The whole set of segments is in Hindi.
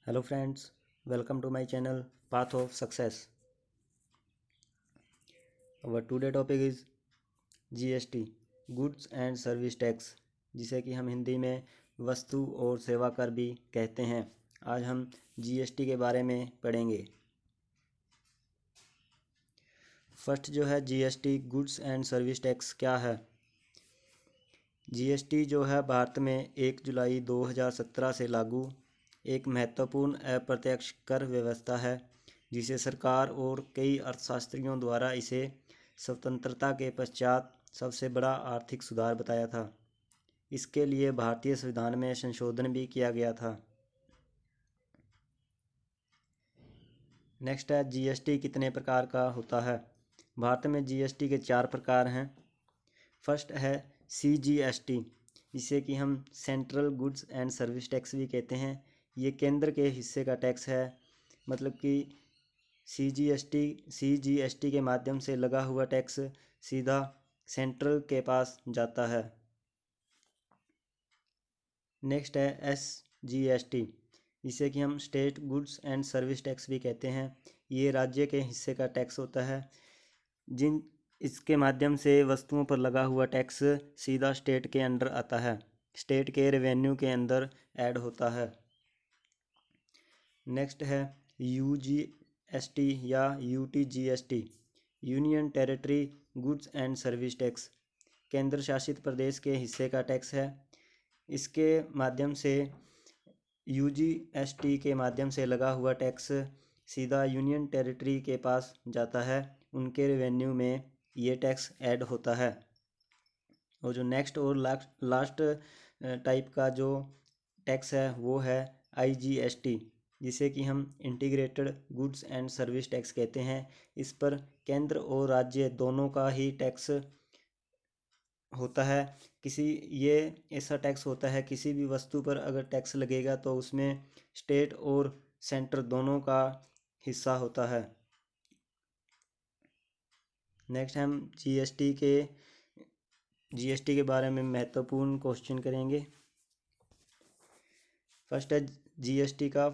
Hello friends, welcome to my channel Path of Success. Our today topic is GST, Goods and Service Tax, जिसे कि हम हिंदी में वस्तु और सेवा कर भी कहते हैं। आज हम GST के बारे में पढ़ेंगे। फर्स्ट जो है GST, goods and service tax क्या है। GST जो है भारत में 1 जुलाई 2017 से लागू एक महत्वपूर्ण अप्रत्यक्ष कर व्यवस्था है, जिसे सरकार और कई अर्थशास्त्रियों द्वारा इसे स्वतंत्रता के पश्चात सबसे बड़ा आर्थिक सुधार बताया था। इसके लिए भारतीय संविधान में संशोधन भी किया गया था। नेक्स्ट है GST कितने प्रकार का होता है। भारत में GST के 4 प्रकार हैं। फर्स्ट है CGST, जिसे कि हम central goods and service tax भी कहते हैं। ये केंद्र के हिस्से का टैक्स है, मतलब कि CGST के माध्यम से लगा हुआ टैक्स सीधा सेंट्रल के पास जाता है। नेक्स्ट है SGST, जिसे कि हम state goods and service tax भी कहते हैं। ये राज्य के हिस्से का टैक्स होता है, इसके माध्यम से वस्तुओं पर लगा हुआ टैक्स सीधा स्टेट के अंडर आता है, स्टेट के रेवेन्यू के अंदर ऐड होता है। नेक्स्ट है UGST या UTGST, union territory goods and service tax, केंद्र शासित प्रदेश के हिस्से का टैक्स है। इसके माध्यम से UGST के माध्यम से लगा हुआ टैक्स सीधा यूनियन टेरिटरी के पास जाता है, उनके रेवेन्यू में ये टैक्स ऐड होता है। और जो नेक्स्ट और लास्ट टाइप का जो टैक्स है वो है IGST, जिसे कि हम integrated goods and service tax कहते हैं। इस पर केंद्र और राज्य दोनों का ही टैक्स होता है। ये ऐसा टैक्स होता है, किसी भी वस्तु पर अगर टैक्स लगेगा तो उसमें स्टेट और सेंटर दोनों का हिस्सा होता है। नेक्स्ट हम GST के बारे में महत्वपूर्ण क्वेश्चन करेंगे। फर्स्ट है GST का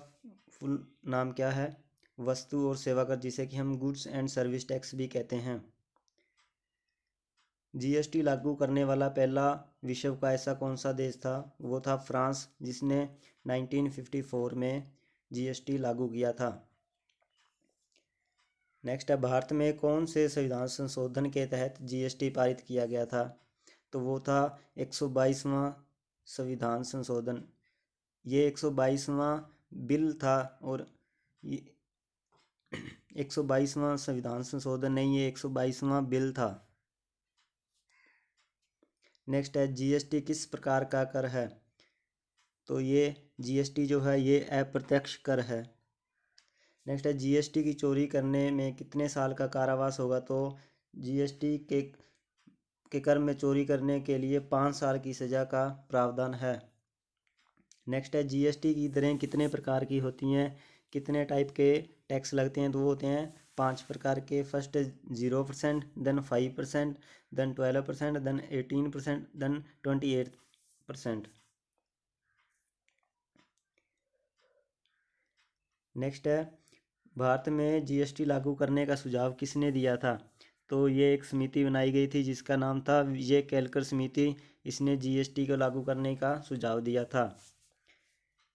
फुल नाम क्या है। वस्तु और सेवा कर, जिसे कि हम गुड्स एंड सर्विस टैक्स भी कहते हैं। GST लागू करने वाला पहला विश्व का ऐसा कौन सा देश था, वो था फ्रांस, जिसने 1954 में GST लागू किया था। नेक्स्ट है भारत में कौन से संविधान संशोधन के तहत GST पारित किया गया था, तो वो था 122वां संविधान संशोधन। ये 122वां बिल था, और ये 122वां संविधान संशोधन नहीं, ये 122वां बिल था। नेक्स्ट है GST किस प्रकार का कर है, तो ये GST जो है ये अप्रत्यक्ष कर है। नेक्स्ट है GST की चोरी करने में कितने साल का कारावास होगा, तो GST के कर में चोरी करने के लिए 5 साल की सज़ा का प्रावधान है। नेक्स्ट है GST की दरें कितने प्रकार की होती हैं, कितने टाइप के टैक्स लगते हैं, तो वो होते हैं 5 प्रकार के। First 0%, then 5%, then 12%, then 18%, then 28%। Next है भारत में GST लागू करने का सुझाव किसने दिया था, तो ये एक समिति बनाई गई थी जिसका नाम था विजय केलकर समिति। इसने GST को लागू करने का सुझाव दिया था।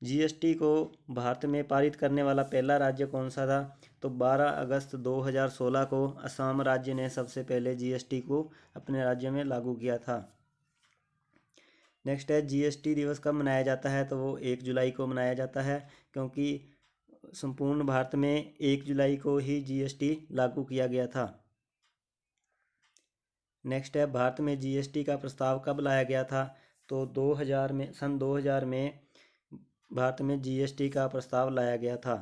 GST को भारत में पारित करने वाला पहला राज्य कौन सा था, तो 12 अगस्त 2016 को असम राज्य ने सबसे पहले GST को अपने राज्य में लागू किया था। नेक्स्ट है GST दिवस कब मनाया जाता है, तो वो 1 जुलाई को मनाया जाता है, क्योंकि संपूर्ण भारत में 1 जुलाई को ही GST लागू किया गया था। नेक्स्ट है भारत में GST का प्रस्ताव कब लाया गया था, तो सन 2000 में भारत में GST का प्रस्ताव लाया गया था।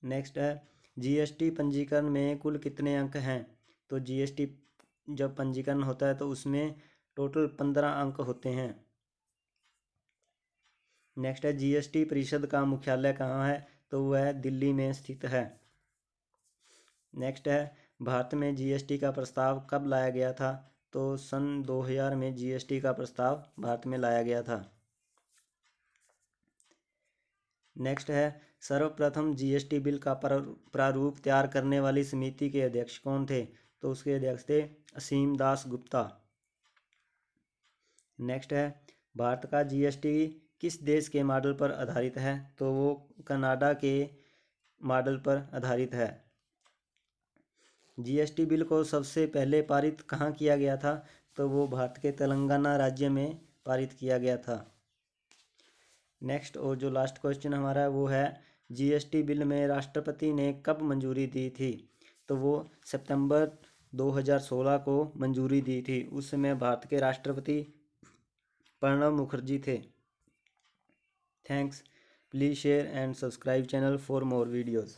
नेक्स्ट है GST पंजीकरण में कुल कितने अंक हैं, तो GST जब पंजीकरण होता है तो उसमें टोटल 15 अंक होते हैं। नेक्स्ट है GST परिषद का मुख्यालय कहाँ है, तो वह दिल्ली में स्थित है। नेक्स्ट है भारत में GST का प्रस्ताव कब लाया गया था, तो सन 2000 में GST का प्रस्ताव भारत में लाया गया था। नेक्स्ट है सर्वप्रथम जीएसटी बिल का प्रारूप तैयार करने वाली समिति के अध्यक्ष कौन थे? तो उसके अध्यक्ष थे असीम दास गुप्ता। नेक्स्ट है भारत का जीएसटी किस देश के मॉडल पर आधारित है? तो वो कनाडा के मॉडल पर आधारित है। जीएसटी बिल को सबसे पहले पारित कहाँ किया गया था? तो वो भारत के तेलंगाना राज्य में पारित किया गया था। नेक्स्ट और जो लास्ट क्वेश्चन हमारा है वो है जीएसटी बिल में राष्ट्रपति ने कब मंजूरी दी थी? तो वो सितंबर 2016 को मंजूरी दी थी। उस समय भारत के राष्ट्रपति प्रणब मुखर्जी थे। Thanks. Please share and subscribe channel for more videos.